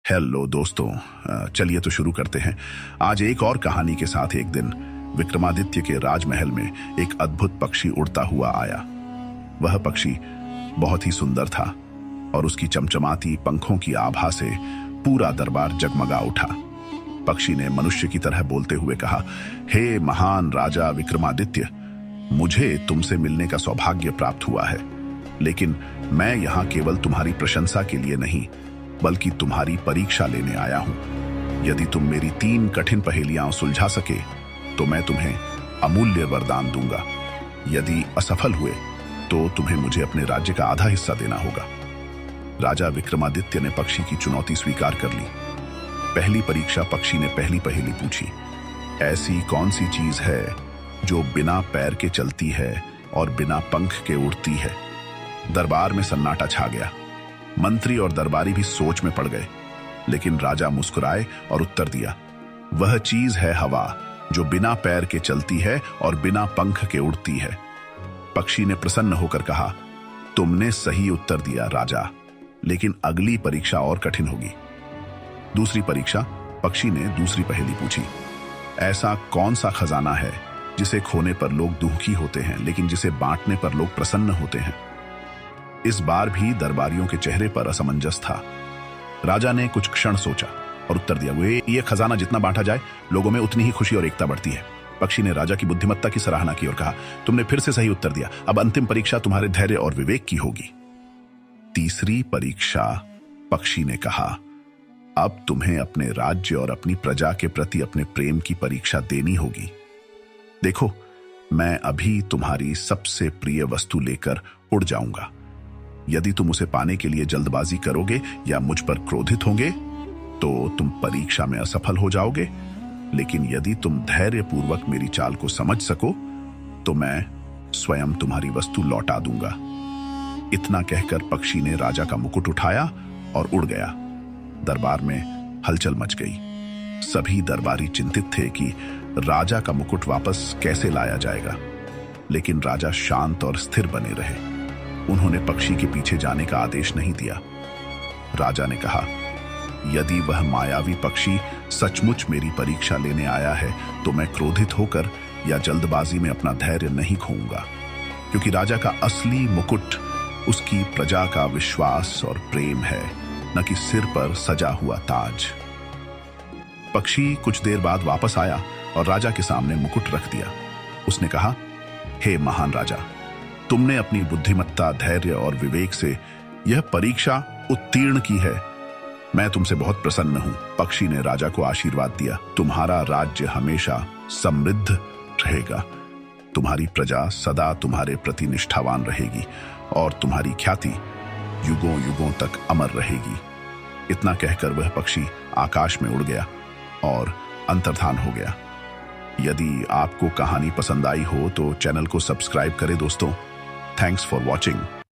Hello दोस्तों, चलिए तो शुरू करते हैं। आज एक और कहानी के साथ। एक दिन विक्रमादित्य के राजमहल में एक अद्भुत पक्षी उड़ता हुआ आया। वह पक्षी बहुत ही सुंदर था और उसकी चमचमाती पंखों की आभा से पूरा दरबार जगमगा उठा। पक्षी ने मनुष्य की तरह बोलते हुए कहा, हे महान राजा विक्रमादित्य, मुझे तुमसे मिलने का सौभाग्य प्राप्त हुआ है, लेकिन मैं यहाँ केवल तुम्हारी प्रशंसा के लिए नहीं बल्कि तुम्हारी परीक्षा लेने आया हूं। यदि तुम मेरी 3 कठिन पहेलियां सुलझा सके तो मैं तुम्हें अमूल्य वरदान दूंगा। यदि असफल हुए तो तुम्हें मुझे अपने राज्य का आधा हिस्सा देना होगा। राजा विक्रमादित्य ने पक्षी की चुनौती स्वीकार कर ली। पहली परीक्षा पक्षी ने पहली पहेली पूछी, ऐसी कौन सी चीज है जो बिना पैर के चलती है और बिना पंख के उड़ती है? दरबार में सन्नाटा छा गया। मंत्री और दरबारी भी सोच में पड़ गए, लेकिन राजा मुस्कुराए और उत्तर दिया, वह चीज है हवा, जो बिना पैर के चलती है और बिना पंख के उड़ती है। पक्षी ने प्रसन्न होकर कहा, तुमने सही उत्तर दिया राजा, लेकिन अगली परीक्षा और कठिन होगी। दूसरी परीक्षा पक्षी ने दूसरी पहेली पूछी, ऐसा कौन सा खजाना है जिसे खोने पर लोग दुखी होते हैं लेकिन जिसे बांटने पर लोग प्रसन्न होते हैं? इस बार भी दरबारियों के चेहरे पर असमंजस था। राजा ने कुछ क्षण सोचा और उत्तर दिया, ये खजाना जितना बांटा जाए लोगों में उतनी ही खुशी और एकता बढ़ती है। पक्षी ने राजा की बुद्धिमत्ता की सराहना की और कहा, तुमने फिर से सही उत्तर दिया। अब अंतिम परीक्षा तुम्हारे धैर्य और विवेक की होगी। तीसरी परीक्षा पक्षी ने कहा, अब तुम्हें अपने राज्य और अपनी प्रजा के प्रति अपने प्रेम की परीक्षा देनी होगी। देखो, मैं अभी तुम्हारी सबसे प्रिय वस्तु लेकर उड़ जाऊंगा। यदि तुम उसे पाने के लिए जल्दबाजी करोगे या मुझ पर क्रोधित होंगे तो तुम परीक्षा में असफल हो जाओगे, लेकिन यदि तुम धैर्यपूर्वक मेरी चाल को समझ सको तो मैं स्वयं तुम्हारी वस्तु लौटा दूंगा। इतना कहकर पक्षी ने राजा का मुकुट उठाया और उड़ गया। दरबार में हलचल मच गई। सभी दरबारी चिंतित थे कि राजा का मुकुट वापस कैसे लाया जाएगा, लेकिन राजा शांत और स्थिर बने रहे। उन्होंने पक्षी के पीछे जाने का आदेश नहीं दिया। राजा ने कहा, यदि वह मायावी पक्षी सचमुच मेरी परीक्षा लेने आया है तो मैं क्रोधित होकर या जल्दबाजी में अपना धैर्य नहीं खोऊंगा, क्योंकि राजा का असली मुकुट उसकी प्रजा का विश्वास और प्रेम है, न कि सिर पर सजा हुआ ताज। पक्षी कुछ देर बाद वापस आया और राजा के सामने मुकुट रख दिया। उसने कहा, हे महान राजा, तुमने अपनी बुद्धिमत्ता, धैर्य और विवेक से यह परीक्षा उत्तीर्ण की है। मैं तुमसे बहुत प्रसन्न हूं। पक्षी ने राजा को आशीर्वाद दिया, तुम्हारा राज्य हमेशा समृद्ध रहेगा, तुम्हारी प्रजा सदा तुम्हारे प्रति निष्ठावान रहेगी और तुम्हारी ख्याति युगों युगों तक अमर रहेगी। इतना कहकर वह पक्षी आकाश में उड़ गया और अंतर्धान हो गया। यदि आपको कहानी पसंद आई हो तो चैनल को सब्सक्राइब करें दोस्तों। Thanks for watching.